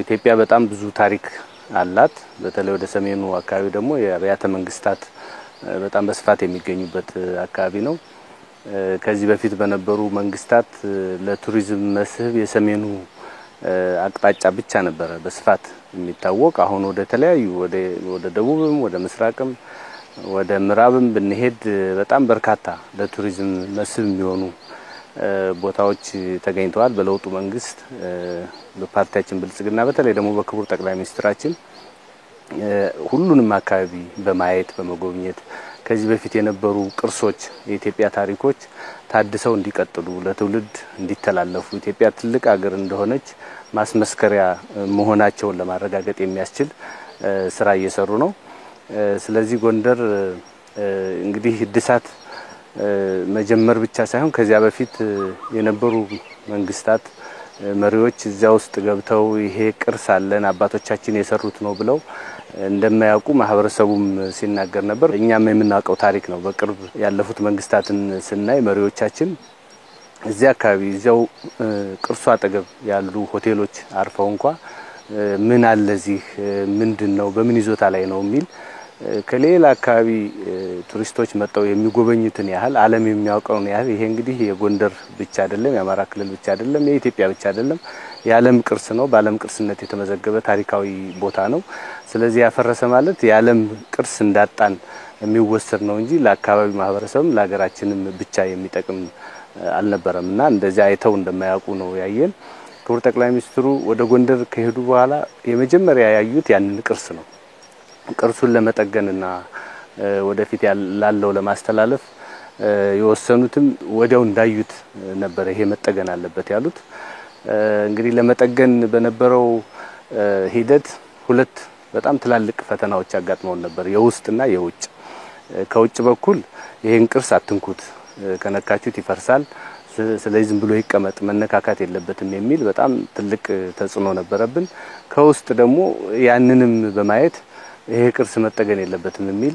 ኢትዮጵያ በጣም ብዙ ታሪክ አላት። በተለይ ወደ ሰሜኑ አካባቢ ደግሞ የአብያተ መንግስታት በጣም በስፋት የሚገኙበት አካባቢ ነው። ከዚህ በፊት በነበሩ መንግስታት ለቱሪዝም መስህብ የሰሜኑ አቅጣጫ ብቻ ነበር በስፋት የሚታወቅ። አሁን ወደ ተለያዩ ወደ ደቡብም ወደ ምስራቅም ወደ ምዕራብም ብንሄድ በጣም በርካታ ለቱሪዝም መስህብ የሚሆኑ ቦታዎች ተገኝተዋል። በለውጡ መንግስት በፓርቲያችን ብልጽግና በተለይ ደግሞ በክቡር ጠቅላይ ሚኒስትራችን ሁሉንም አካባቢ በማየት በመጎብኘት ከዚህ በፊት የነበሩ ቅርሶች የኢትዮጵያ ታሪኮች ታድሰው እንዲቀጥሉ ለትውልድ እንዲተላለፉ ኢትዮጵያ ትልቅ ሀገር እንደሆነች ማስመስከሪያ መሆናቸውን ለማረጋገጥ የሚያስችል ስራ እየሰሩ ነው። ስለዚህ ጎንደር እንግዲህ እድሳት መጀመር ብቻ ሳይሆን ከዚያ በፊት የነበሩ መንግስታት መሪዎች እዚያ ውስጥ ገብተው ይሄ ቅርስ አለን አባቶቻችን የሰሩት ነው ብለው እንደማያውቁ ማህበረሰቡም ሲናገር ነበር። እኛም የምናውቀው ታሪክ ነው። በቅርብ ያለፉት መንግስታትን ስናይ መሪዎቻችን እዚያ አካባቢ እዚያው ቅርሱ አጠገብ ያሉ ሆቴሎች አርፈው እንኳን ምን አለ እዚህ ምንድነው በምን ይዞታ ላይ ነው የሚል ከሌላ አካባቢ ቱሪስቶች መጣው የሚጎበኙትን ያህል ዓለም የሚያውቀውን ያህል ይሄ እንግዲህ የጎንደር ብቻ አይደለም፣ የአማራ ክልል ብቻ አይደለም፣ የኢትዮጵያ ብቻ አይደለም፣ የዓለም ቅርስ ነው። በዓለም ቅርስነት የተመዘገበ ታሪካዊ ቦታ ነው። ስለዚህ ያፈረሰ ማለት የዓለም ቅርስ እንዳጣን የሚወሰድ ነው እንጂ ለአካባቢ ማህበረሰብም ለሀገራችንም ብቻ የሚጠቅም አልነበረምና እንደዚያ አይተው እንደማያውቁ ነው ያየን። ክቡር ጠቅላይ ሚኒስትሩ ወደ ጎንደር ከሄዱ በኋላ የመጀመሪያ ያዩት ያንን ቅርስ ነው። ቅርሱን ለመጠገንና ወደፊት ያላለው ለማስተላለፍ የወሰኑትም ወዲያው እንዳዩት ነበር ይሄ መጠገን አለበት ያሉት። እንግዲህ ለመጠገን በነበረው ሂደት ሁለት በጣም ትላልቅ ፈተናዎች አጋጥመው ነበር፣ የውስጥና የውጭ። ከውጭ በኩል ይሄን ቅርስ አትንኩት፣ ከነካችሁት ይፈርሳል፣ ስለዚህ ዝም ብሎ ይቀመጥ መነካካት የለበትም የሚል በጣም ትልቅ ተጽዕኖ ነበረብን። ከውስጥ ደግሞ ያንንም በማየት ይሄ ቅርስ መጠገን የለበትም የሚል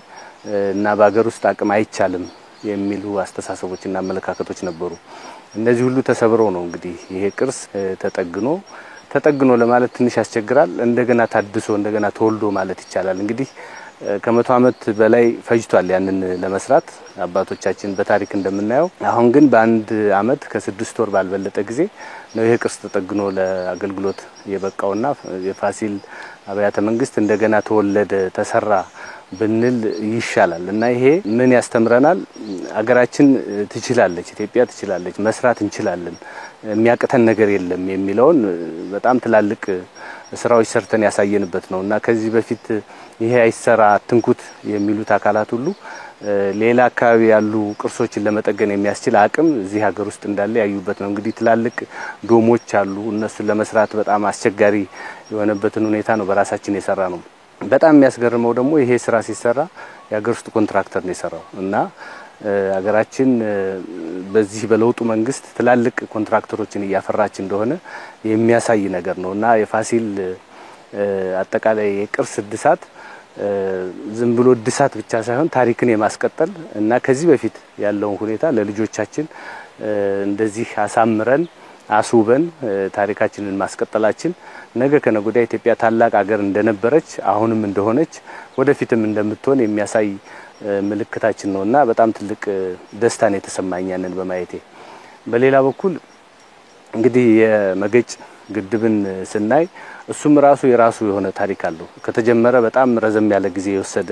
እና በአገር ውስጥ አቅም አይቻልም የሚሉ አስተሳሰቦችና አመለካከቶች ነበሩ። እነዚህ ሁሉ ተሰብረው ነው እንግዲህ ይሄ ቅርስ ተጠግኖ ለማለት ትንሽ ያስቸግራል። እንደገና ታድሶ እንደገና ተወልዶ ማለት ይቻላል። እንግዲህ ከ100 ዓመት በላይ ፈጅቷል ያንን ለመስራት አባቶቻችን በታሪክ እንደምናየው። አሁን ግን በአንድ አመት ከ6 ወር ባልበለጠ ጊዜ ነው ይሄ ቅርስ ተጠግኖ ለአገልግሎት የበቃውና የፋሲል አብያተ መንግስት እንደገና ተወለደ ተሰራ ብንል ይሻላል። እና ይሄ ምን ያስተምረናል? አገራችን ትችላለች፣ ኢትዮጵያ ትችላለች፣ መስራት እንችላለን፣ የሚያቅተን ነገር የለም የሚለውን በጣም ትላልቅ ስራዎች ሰርተን ያሳየንበት ነውና ከዚህ በፊት ይሄ አይሰራ ትንኩት የሚሉት አካላት ሁሉ ሌላ አካባቢ ያሉ ቅርሶችን ለመጠገን የሚያስችል አቅም እዚህ ሀገር ውስጥ እንዳለ ያዩበት ነው። እንግዲህ ትላልቅ ዶሞች አሉ፣ እነሱን ለመስራት በጣም አስቸጋሪ የሆነበትን ሁኔታ ነው በራሳችን የሰራ ነው። በጣም የሚያስገርመው ደግሞ ይሄ ስራ ሲሰራ የሀገር ውስጥ ኮንትራክተር ነው የሰራው እና ሀገራችን በዚህ በለውጡ መንግስት ትላልቅ ኮንትራክተሮችን እያፈራች እንደሆነ የሚያሳይ ነገር ነውና የፋሲል አጠቃላይ የቅርስ እድሳት ዝም ብሎ እድሳት ብቻ ሳይሆን ታሪክን የማስቀጠል እና ከዚህ በፊት ያለውን ሁኔታ ለልጆቻችን እንደዚህ አሳምረን አስውበን ታሪካችንን ማስቀጠላችን ነገ ከነገ ኢትዮጵያ ታላቅ ሀገር እንደነበረች አሁንም እንደሆነች ወደፊትም እንደምትሆን የሚያሳይ ምልክታችን ነውና በጣም ትልቅ ደስታን የተሰማኛንን በማየቴ። በሌላ በኩል እንግዲህ የመገጭ ግድብን ስናይ እሱም የራሱ የሆነ ታሪክ አለው። ከተጀመረ በጣም ረዘም ያለ ጊዜ የወሰደ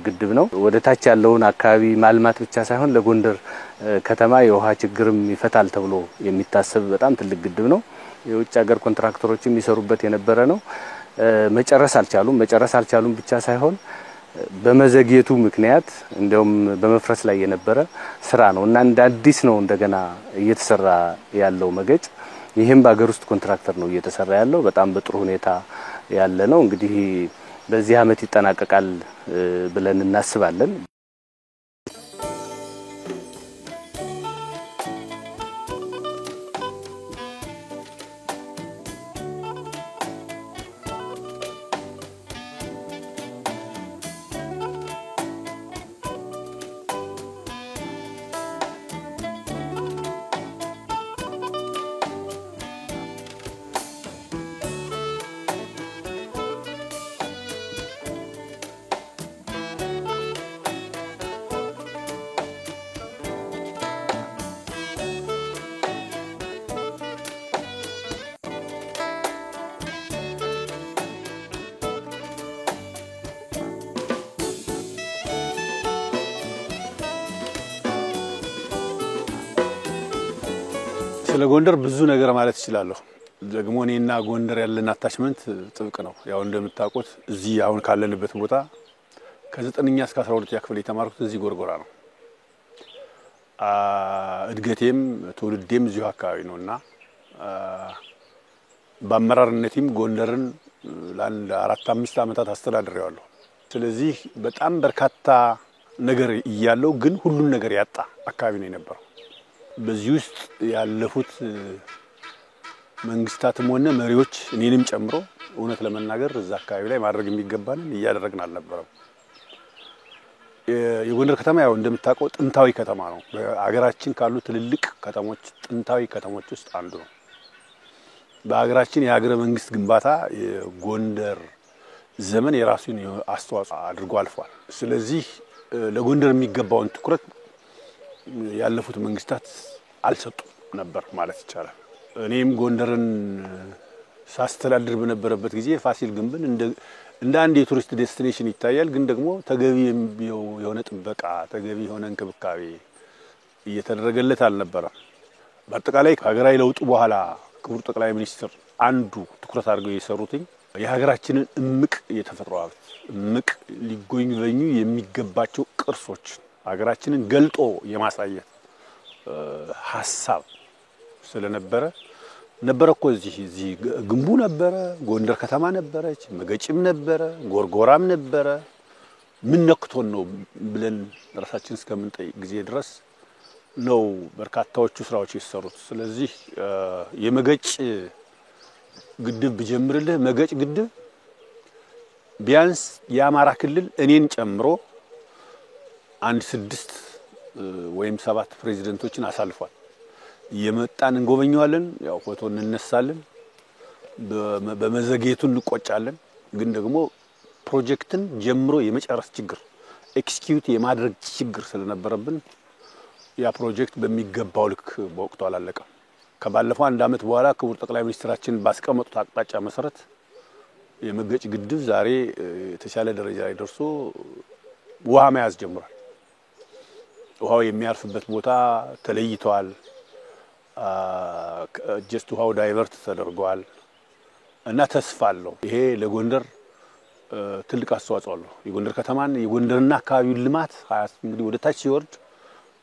ግድብ ነው። ወደ ታች ያለውን አካባቢ ማልማት ብቻ ሳይሆን ለጎንደር ከተማ የውሃ ችግርም ይፈታል ተብሎ የሚታሰብ በጣም ትልቅ ግድብ ነው። የውጭ ሀገር ኮንትራክተሮችም የሚሰሩበት የነበረ ነው። መጨረስ አልቻሉም ብቻ ሳይሆን በመዘግየቱ ምክንያት እንደውም በመፍረስ ላይ የነበረ ስራ ነው እና እንደ አዲስ ነው እንደገና እየተሰራ ያለው መገጭ። ይሄም በአገር ውስጥ ኮንትራክተር ነው እየተሰራ ያለው። በጣም በጥሩ ሁኔታ ያለ ነው። እንግዲህ በዚህ አመት ይጠናቀቃል ብለን እናስባለን። ስለ ጎንደር ብዙ ነገር ማለት እችላለሁ። ደግሞ እኔና ጎንደር ያለን አታችመንት ጥብቅ ነው። ያው እንደምታውቁት እዚህ አሁን ካለንበት ቦታ ከ9ኛ እስከ 12ኛ ክፍል የተማርኩት እዚህ ጎርጎራ ነው። እድገቴም ትውልዴም እዚሁ አካባቢ ነውና በአመራርነቴም ጎንደርን ለአንድ 4-5 ዓመታት አስተዳድሬዋለሁ። ስለዚህ በጣም በርካታ ነገር እያለው ግን ሁሉን ነገር ያጣ አካባቢ ነው የነበረው። በዚህ ውስጥ ያለፉት መንግስታትም ሆነ መሪዎች እኔንም ጨምሮ እውነት ለመናገር እዛ አካባቢ ላይ ማድረግ የሚገባንን እያደረግን አልነበረም። የጎንደር ከተማ ያው እንደምታውቀው ጥንታዊ ከተማ ነው። በአገራችን ካሉ ትልልቅ ከተሞች ጥንታዊ ከተሞች ውስጥ አንዱ ነው። በአገራችን የሀገረ መንግስት ግንባታ የጎንደር ዘመን የራሱን አስተዋጽኦ አድርጎ አልፏል። ስለዚህ ለጎንደር የሚገባውን ትኩረት ያለፉት መንግስታት አልሰጡም ነበር ማለት ይቻላል። እኔም ጎንደርን ሳስተዳድር በነበረበት ጊዜ ፋሲል ግንብን እንደ አንድ የቱሪስት ዴስቲኔሽን ይታያል። ግን ደግሞ ተገቢ የሆነ ጥበቃ ተገቢ የሆነ እንክብካቤ እየተደረገለት አልነበረም። በአጠቃላይ ከሀገራዊ ለውጡ በኋላ ክቡር ጠቅላይ ሚኒስትር አንዱ ትኩረት አድርገው የሰሩትኝ የሀገራችንን እምቅ የተፈጥሮ ሀብት እምቅ ሊጎበኙ የሚገባቸው ቅርሶች ሀገራችንን ገልጦ የማሳየት ሐሳብ ስለነበረ እኮ እዚህ ግንቡ ነበረ፣ ጎንደር ከተማ ነበረች፣ መገጭም ነበረ፣ ጎርጎራም ነበረ። ምን ነክቶን ነው ብለን ራሳችን እስከምንጠይቅ ጊዜ ድረስ ነው በርካታዎቹ ስራዎች የተሰሩት። ስለዚህ የመገጭ ግድብ ብጀምርልህ መገጭ ግድብ ቢያንስ የአማራ ክልል እኔን ጨምሮ 6 ወይም 7 ፕሬዝዳንቶችን አሳልፏል። የመጣን እንጎበኛዋለን፣ ያው ፎቶ እንነሳለን፣ በመዘግየቱ እንቆጫለን። ግን ደግሞ ፕሮጀክትን ጀምሮ የመጨረስ ችግር ኤክስኪዩት የማድረግ ችግር ስለነበረብን ያ ፕሮጀክት በሚገባው ልክ በወቅቱ አላለቀም። ከባለፈው 1 ዓመት በኋላ ክቡር ጠቅላይ ሚኒስትራችን ባስቀመጡት አቅጣጫ መሰረት የመገጭ ግድብ ዛሬ የተሻለ ደረጃ ላይ ደርሶ ውሃ መያዝ ጀምሯል። ውሃው የሚያርፍበት ቦታ ተለይቷል። ጀስት ውሃው ዳይቨርት ተደርጓል እና ተስፋ አለው። ይሄ ለጎንደር ትልቅ አስተዋጽኦ አለው። የጎንደር ከተማን የጎንደርና አካባቢውን ልማት እንግዲህ ወደ ታች ሲወርድ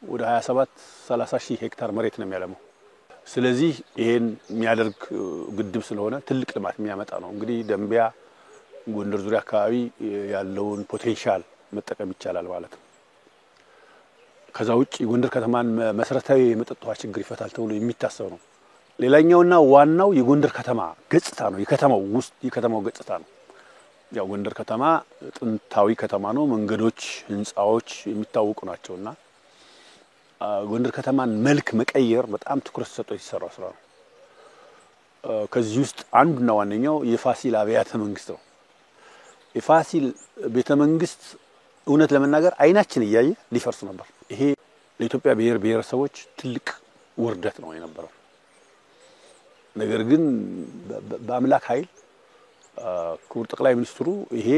ወደ 27-30 ሺህ ሄክታር መሬት ነው የሚያለመው። ስለዚህ ይሄን የሚያደርግ ግድብ ስለሆነ ትልቅ ልማት የሚያመጣ ነው። እንግዲህ ደምቢያ ጎንደር ዙሪያ አካባቢ ያለውን ፖቴንሻል መጠቀም ይቻላል ማለት ነው። ከዛ ውጪ ጎንደር ከተማን መሰረታዊ የመጠጥ ውሃ ችግር ይፈታል ተብሎ የሚታሰብ ነው። ሌላኛውና ዋናው የጎንደር ከተማ ገጽታ ነው። የከተማው ገጽታ ነው። ያው ጎንደር ከተማ ጥንታዊ ከተማ ነው። መንገዶች፣ ህንጻዎች የሚታወቁ ናቸውና ጎንደር ከተማን መልክ መቀየር በጣም ትኩረት ሰጥቶ የተሰራ ስራ ነው። ከዚህ ውስጥ አንዱና ዋነኛው የፋሲል አብያተ መንግስት ነው። የፋሲል ቤተ መንግስት እውነት ለመናገር አይናችን እያየ ሊፈርስ ነበር። ይሄ ለኢትዮጵያ ብሔር ብሔረሰቦች ትልቅ ውርደት ነው የነበረው። ነገር ግን በአምላክ ኃይል ክቡር ጠቅላይ ሚኒስትሩ ይሄ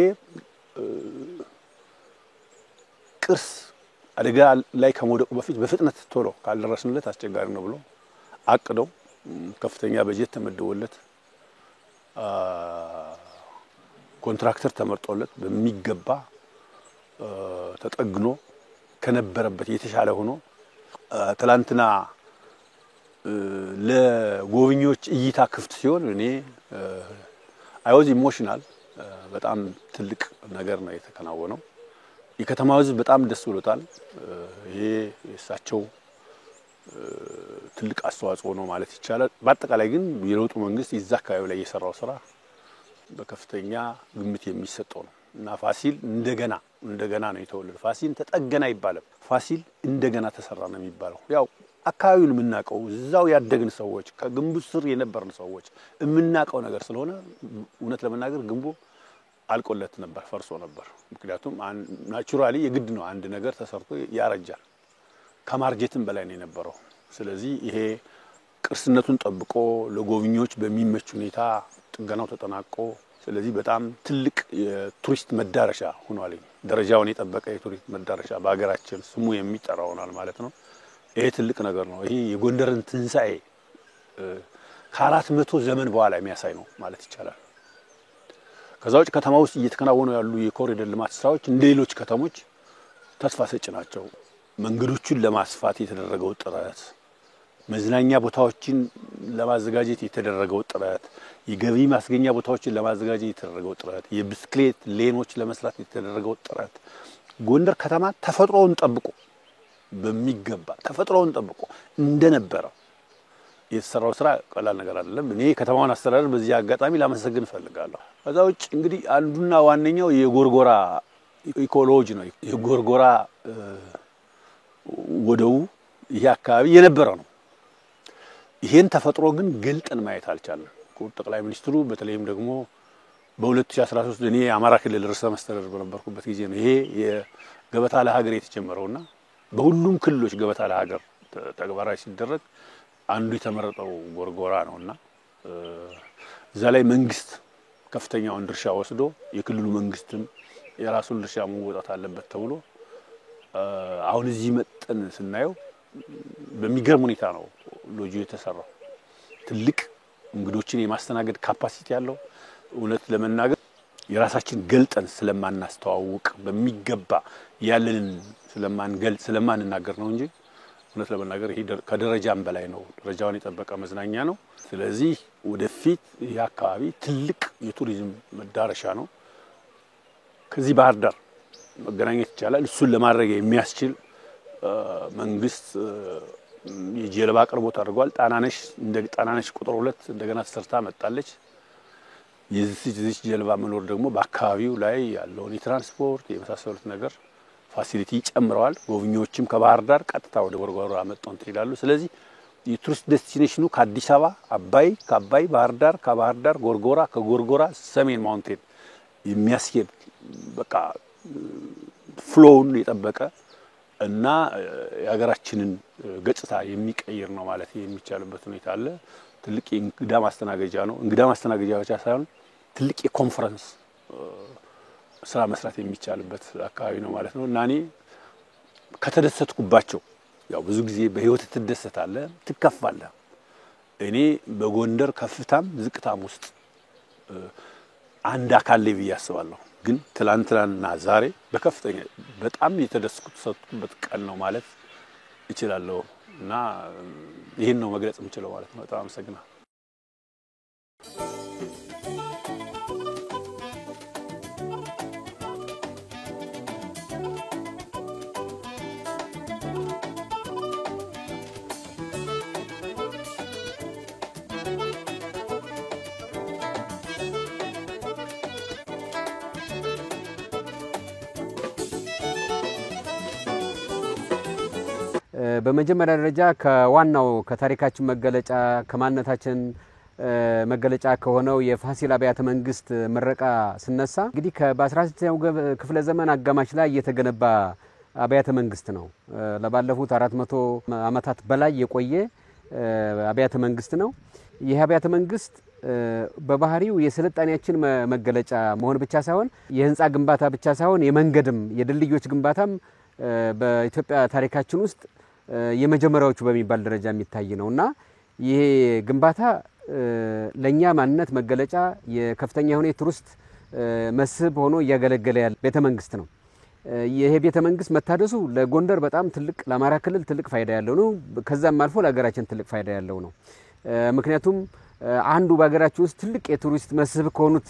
ቅርስ አደጋ ላይ ከመውደቁ በፊት በፍጥነት ቶሎ ካልደረስንለት አስቸጋሪ ነው ብሎ አቅደው ከፍተኛ በጀት ተመድቦለት ኮንትራክተር ተመርጦለት በሚገባ ተጠግኖ ከነበረበት የተሻለ ሆኖ ትላንትና ለጎብኚዎች እይታ ክፍት ሲሆን እኔ አይወዝ ኢሞሽናል በጣም ትልቅ ነገር ነው የተከናወነው። የከተማው ህዝብ በጣም ደስ ብሎታል። ይሄ የሳቸው ትልቅ አስተዋጽኦ ነው ማለት ይቻላል። በአጠቃላይ ግን የለውጡ መንግስት ይዛ አካባቢ ላይ የሰራው ስራ በከፍተኛ ግምት የሚሰጠው ነው እና ፋሲል እንደገና ነው የተወለደው። ፋሲል ተጠገና አይባልም። ፋሲል እንደገና ተሰራ ነው የሚባለው። ያው አካባቢውን የምናውቀው እዛው ያደግን ሰዎች ከግንቡ ስር የነበርን ሰዎች የምናውቀው ነገር ስለሆነ እውነት ለመናገር ግንቡ አልቆለት ነበር፣ ፈርሶ ነበር። ምክንያቱም ናቹራሊ የግድ ነው አንድ ነገር ተሰርቶ ያረጃል። ከማርጀትም በላይ ነው የነበረው። ስለዚህ ይሄ ቅርስነቱን ጠብቆ ለጎብኚዎች በሚመች ሁኔታ ጥገናው ተጠናቆ ስለዚህ በጣም ትልቅ የቱሪስት መዳረሻ ሆኗል። ደረጃውን የጠበቀ የቱሪስት መዳረሻ በአገራችን ስሙ የሚጠራው ሆኗል ማለት ነው። ይሄ ትልቅ ነገር ነው። ይሄ የጎንደርን ትንሳኤ ከ400 ዘመን በኋላ የሚያሳይ ነው ማለት ይቻላል። ከዛ ውጭ ከተማ ውስጥ እየተከናወኑ ያሉ የኮሪደር ልማት ስራዎች እንደሌሎች ከተሞች ተስፋ ሰጭ ናቸው። መንገዶቹን ለማስፋት የተደረገው ጥረት፣ መዝናኛ ቦታዎችን ለማዘጋጀት የተደረገው ጥረት፣ የገቢ ማስገኛ ቦታዎችን ለማዘጋጀት የተደረገው ጥረት፣ የብስክሌት ሌኖች ለመስራት የተደረገው ጥረት ጎንደር ከተማ ተፈጥሮውን ጠብቆ በሚገባ ተፈጥሮውን ጠብቆ እንደነበረ የተሰራው ስራ ቀላል ነገር አይደለም። እኔ ከተማውን አስተዳደር በዚህ አጋጣሚ ላመሰግን ፈልጋለሁ። ከዛ ውጭ እንግዲህ አንዱና ዋነኛው የጎርጎራ ኢኮሎጂ ነው። የጎርጎራ ወደው ይሄ አካባቢ የነበረ ነው። ይሄን ተፈጥሮ ግን ገልጠን ማየት አልቻለም። ጠቅላይ ሚኒስትሩ በተለይም ደግሞ በ2013 እኔ አማራ ክልል ርዕሰ መስተዳድር በነበርኩበት ጊዜ ነው ይሄ የገበታ ለሀገር የተጀመረውና በሁሉም ክልሎች ገበታ ለሀገር ተግባራዊ ሲደረግ አንዱ የተመረጠው ጎርጎራ ነውና እዛ ላይ መንግስት ከፍተኛውን ድርሻ ወስዶ የክልሉ መንግስትም የራሱን ድርሻ መወጣት አለበት ተብሎ አሁን እዚህ መጠን ስናየው በሚገርም ሁኔታ ነው ሎጂው የተሰራው። ትልቅ እንግዶችን የማስተናገድ ካፓሲቲ ያለው እውነት ለመናገር የራሳችን ገልጠን ስለማናስተዋውቅ በሚገባ ያለንን ስለማንናገር ነው እንጂ እውነት ለመናገር ይሄ ከደረጃም በላይ ነው። ደረጃውን የጠበቀ መዝናኛ ነው። ስለዚህ ወደፊት ይህ አካባቢ ትልቅ የቱሪዝም መዳረሻ ነው። ከዚህ ባህር ዳር መገናኘት ይቻላል። እሱን ለማድረግ የሚያስችል መንግስት የጀልባ አቅርቦት አድርጓል። ጣናነሽ ቁጥር 2 እንደገና ተሰርታ መጣለች። የዚህ ጀልባ መኖር ደግሞ በአካባቢው ላይ ያለውን የትራንስፖርት የመሳሰሉት ነገር ፋሲሊቲ ጨምረዋል። ጎብኚዎችም ከባህር ዳር ቀጥታ ወደ ጎርጎራ መጥተው ይላሉ። ስለዚህ የቱሪስት ዴስቲኔሽኑ ከአዲስ አበባ ከአባይ ባህር ዳር፣ ከባህር ዳር ጎርጎራ፣ ከጎርጎራ ሰሜን ማውንቴን የሚያስኬድ በቃ ፍሎውን የጠበቀ እና የሀገራችንን ገጽታ የሚቀይር ነው ማለት የሚቻልበት ሁኔታ አለ። ትልቅ እንግዳ ማስተናገጃ ነው። እንግዳ ማስተናገጃ ብቻ ሳይሆን ትልቅ የኮንፈረንስ ስራ መስራት የሚቻልበት አካባቢ ነው ማለት ነው። እና እኔ ከተደሰትኩባቸው ያው ብዙ ጊዜ በህይወት ትደሰታለህ፣ ትከፋለህ። እኔ በጎንደር ከፍታም ዝቅታም ውስጥ አንድ አካል ላይ ብያስባለሁ። ግን ትላንትና ዛሬ በከፍተኛ በጣም የተደሰትኩበት ቀን ነው ማለት እችላለሁ። እና ይሄን ነው መግለጽ የምችለው ማለት ነው። በጣም አመሰግናለሁ። በመጀመሪያ ደረጃ ከዋናው ከታሪካችን መገለጫ ከማንነታችን መገለጫ ከሆነው የፋሲል አብያተ መንግስት ምረቃ ስነሳ እንግዲህ በ16ኛው ክፍለ ዘመን አጋማሽ ላይ የተገነባ አብያተ መንግስት ነው። ለባለፉት 400 ዓመታት በላይ የቆየ አብያተ መንግስት ነው። ይህ አብያተ መንግስት በባህሪው የስልጣኔያችን መገለጫ መሆን ብቻ ሳይሆን የህንጻ ግንባታ ብቻ ሳይሆን የመንገድም የድልድዮች ግንባታም በኢትዮጵያ ታሪካችን ውስጥ የመጀመሪያዎቹ በሚባል ደረጃ የሚታይ ነውና ይሄ ግንባታ ለኛ ማንነት መገለጫ የከፍተኛ የሆነ ቱሪስት መስህብ ሆኖ ያገለገለ ያለ ቤተ መንግስት ነው። ይሄ ቤተ መንግስት መታደሱ ለጎንደር በጣም ትልቅ ለአማራ ክልል ትልቅ ፋይዳ ያለው ነው። ከዛም አልፎ ለሀገራችን ትልቅ ፋይዳ ያለው ነው። ምክንያቱም አንዱ በሀገራችን ውስጥ ትልቅ የቱሪስት መስህብ ከሆኑት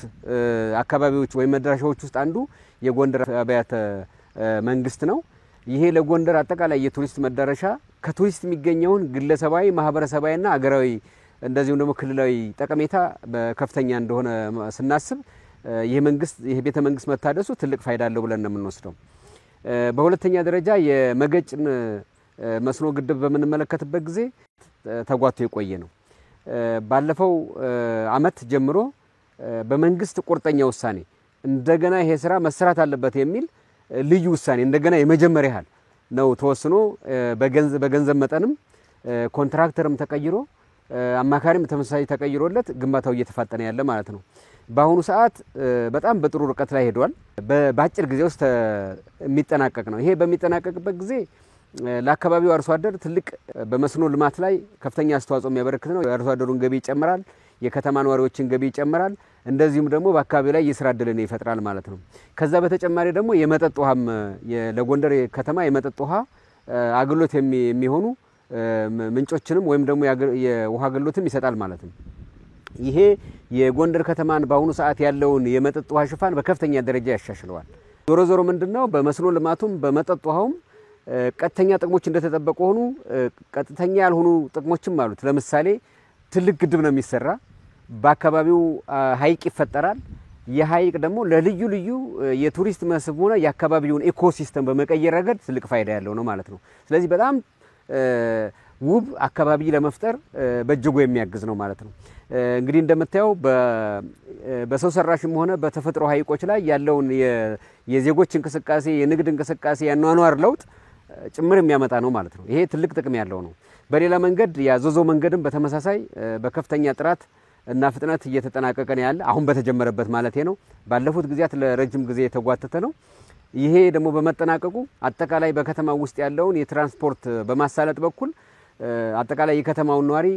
አካባቢዎች ወይ መድረሻዎች ውስጥ አንዱ የጎንደር አብያተ መንግስት ነው። ይሄ ለጎንደር አጠቃላይ የቱሪስት መዳረሻ ከቱሪስት የሚገኘውን ግለሰባዊ ማህበረሰባዊና አገራዊ እንደዚሁም ደግሞ ክልላዊ ጠቀሜታ በከፍተኛ እንደሆነ ስናስብ ይሄ ቤተ መንግስት መታደሱ ትልቅ ፋይዳ አለው ብለን ነው የምንወስደው። በሁለተኛ ደረጃ የመገጭን መስኖ ግድብ በምንመለከትበት ጊዜ ተጓቶ የቆየ ነው። ባለፈው አመት ጀምሮ በመንግስት ቁርጠኛ ውሳኔ እንደገና ይሄ ስራ መስራት አለበት የሚል ልዩ ውሳኔ እንደገና የመጀመሪያ ያህል ነው ተወስኖ በገንዘብ መጠንም ኮንትራክተርም ተቀይሮ አማካሪም ተመሳሳይ ተቀይሮለት ግንባታው እየተፋጠነ ያለ ማለት ነው። በአሁኑ ሰዓት በጣም በጥሩ ርቀት ላይ ሄዷል። በአጭር ጊዜ ውስጥ የሚጠናቀቅ ነው። ይሄ በሚጠናቀቅበት ጊዜ ለአካባቢው አርሶ አደር ትልቅ በመስኖ ልማት ላይ ከፍተኛ አስተዋጽኦ የሚያበረክት ነው። የአርሶ አደሩን ገቢ ይጨምራል፣ የከተማ ነዋሪዎችን ገቢ ይጨምራል። እንደዚሁም ደግሞ በአካባቢው ላይ የስራ ዕድልን ይፈጥራል ማለት ነው። ከዛ በተጨማሪ ደግሞ የመጠጥ ውሃም ለጎንደር ከተማ የመጠጥ ውሃ አገልግሎት የሚሆኑ ምንጮችንም ወይም ደግሞ የውሃ አገልግሎትም ይሰጣል ማለት ነው። ይሄ የጎንደር ከተማን በአሁኑ ሰዓት ያለውን የመጠጥ ውሃ ሽፋን በከፍተኛ ደረጃ ያሻሽለዋል። ዞሮ ዞሮ ምንድነው በመስኖ ልማቱም በመጠጥ ውሃውም ቀጥተኛ ጥቅሞች እንደተጠበቁ ሆኑ ቀጥተኛ ያልሆኑ ጥቅሞችም አሉት። ለምሳሌ ትልቅ ግድብ ነው የሚሰራ፣ በአካባቢው ሀይቅ ይፈጠራል። የሀይቅ ደግሞ ለልዩ ልዩ የቱሪስት መስህብ ሆነ የአካባቢውን ኢኮሲስተም በመቀየር ረገድ ትልቅ ፋይዳ ያለው ነው ማለት ነው። ስለዚህ በጣም ውብ አካባቢ ለመፍጠር በእጅጉ የሚያግዝ ነው ማለት ነው። እንግዲህ እንደምታየው በሰው ሰራሽም ሆነ በተፈጥሮ ሀይቆች ላይ ያለውን የዜጎች እንቅስቃሴ፣ የንግድ እንቅስቃሴ፣ ያኗኗር ለውጥ ጭምር የሚያመጣ ነው ማለት ነው። ይሄ ትልቅ ጥቅም ያለው ነው። በሌላ መንገድ ያዘዞ መንገድም በተመሳሳይ በከፍተኛ ጥራት እና ፍጥነት እየተጠናቀቀ ነው ያለ፣ አሁን በተጀመረበት ማለት ነው። ባለፉት ጊዜያት ለረጅም ጊዜ የተጓተተ ነው። ይሄ ደግሞ በመጠናቀቁ አጠቃላይ በከተማው ውስጥ ያለውን የትራንስፖርት በማሳለጥ በኩል አጠቃላይ የከተማውን ነዋሪ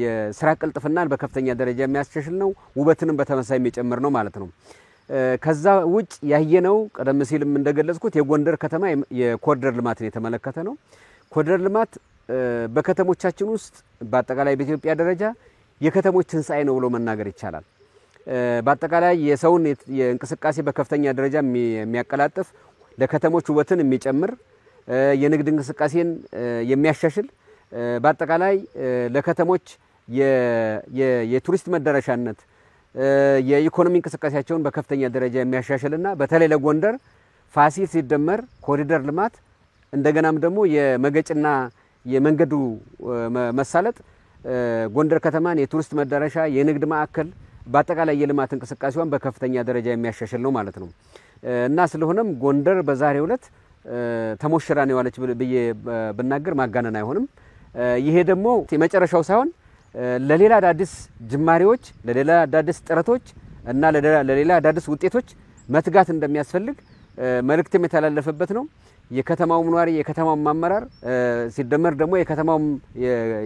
የስራ ቅልጥፍናን በከፍተኛ ደረጃ የሚያስሻሽል ነው። ውበትንም በተመሳሳይ የሚጨምር ነው ማለት ነው። ከዛ ውጭ ያየነው ቀደም ሲልም እንደገለጽኩት የጎንደር ከተማ የኮሪደር ልማትን የተመለከተ ነው። ኮሪደር ልማት በከተሞቻችን ውስጥ በአጠቃላይ በኢትዮጵያ ደረጃ የከተሞች ትንሳኤ ነው ብሎ መናገር ይቻላል። በአጠቃላይ የሰውን የእንቅስቃሴ በከፍተኛ ደረጃ የሚያቀላጥፍ፣ ለከተሞች ውበትን የሚጨምር፣ የንግድ እንቅስቃሴን የሚያሻሽል፣ በአጠቃላይ ለከተሞች የቱሪስት መዳረሻነት የኢኮኖሚ እንቅስቃሴያቸውን በከፍተኛ ደረጃ የሚያሻሽልና በተለይ ለጎንደር ፋሲል ሲደመር ኮሪደር ልማት እንደገናም ደግሞ የመገጭና የመንገዱ መሳለጥ ጎንደር ከተማን የቱሪስት መዳረሻ የንግድ ማዕከል በአጠቃላይ የልማት እንቅስቃሴዋን በከፍተኛ ደረጃ የሚያሻሽል ነው ማለት ነው። እና ስለሆነም ጎንደር በዛሬው ዕለት ተሞሽራ ነው ያለች ብዬ ብናገር ማጋነን አይሆንም። ይሄ ደግሞ የመጨረሻው ሳይሆን ለሌላ አዳዲስ ጅማሬዎች፣ ለሌላ አዳዲስ ጥረቶች እና ለሌላ አዳዲስ ውጤቶች መትጋት እንደሚያስፈልግ መልእክትም የተላለፈበት ነው። የከተማው ነዋሪ የከተማው አመራር ሲደመር ደግሞ የከተማው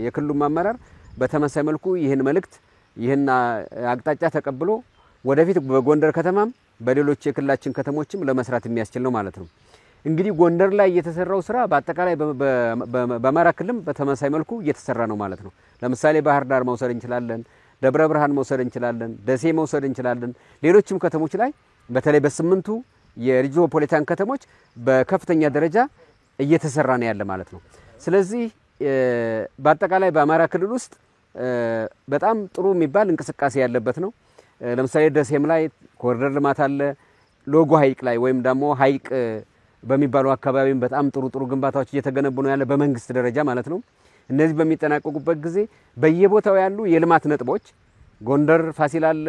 የክልሉ አመራር በተመሳሳይ መልኩ ይህን መልእክት ይህን አቅጣጫ ተቀብሎ ወደፊት በጎንደር ከተማም በሌሎች የክልላችን ከተሞችም ለመስራት የሚያስችል ነው ማለት ነው። እንግዲህ ጎንደር ላይ የተሰራው ስራ በአጠቃላይ በአማራ ክልልም በተመሳሳይ መልኩ እየተሰራ ነው ማለት ነው። ለምሳሌ ባህር ዳር መውሰድ እንችላለን፣ ደብረ ብርሃን መውሰድ እንችላለን፣ ደሴ መውሰድ እንችላለን። ሌሎችም ከተሞች ላይ በተለይ በስምንቱ የሪጂኦፖሊታን ከተሞች በከፍተኛ ደረጃ እየተሰራ ነው ያለ ማለት ነው። ስለዚህ በአጠቃላይ በአማራ ክልል ውስጥ በጣም ጥሩ የሚባል እንቅስቃሴ ያለበት ነው። ለምሳሌ ደሴም ላይ ኮሪደር ልማት አለ። ሎጎ ሀይቅ ላይ ወይም ደግሞ ሀይቅ በሚባለው አካባቢም በጣም ጥሩ ግንባታዎች እየተገነቡ ነው ያለ በመንግስት ደረጃ ማለት ነው። እነዚህ በሚጠናቀቁበት ጊዜ በየቦታው ያሉ የልማት ነጥቦች ጎንደር ፋሲል አለ፣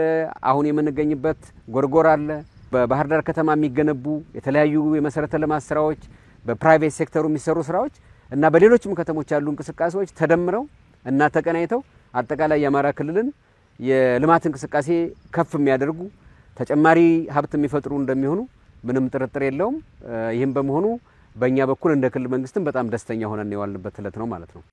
አሁን የምንገኝበት ጎርጎራ አለ፣ በባህር ዳር ከተማ የሚገነቡ የተለያዩ የመሰረተ ልማት ስራዎች፣ በፕራይቬት ሴክተሩ የሚሰሩ ስራዎች እና በሌሎችም ከተሞች ያሉ እንቅስቃሴዎች ተደምረው እና ተቀናይተው አጠቃላይ የአማራ ክልልን የልማት እንቅስቃሴ ከፍ የሚያደርጉ ተጨማሪ ሀብት የሚፈጥሩ እንደሚሆኑ ምንም ጥርጥር የለውም። ይህም በመሆኑ በእኛ በኩል እንደ ክልል መንግስትም በጣም ደስተኛ ሆነን የዋልንበት ዕለት ነው ማለት ነው።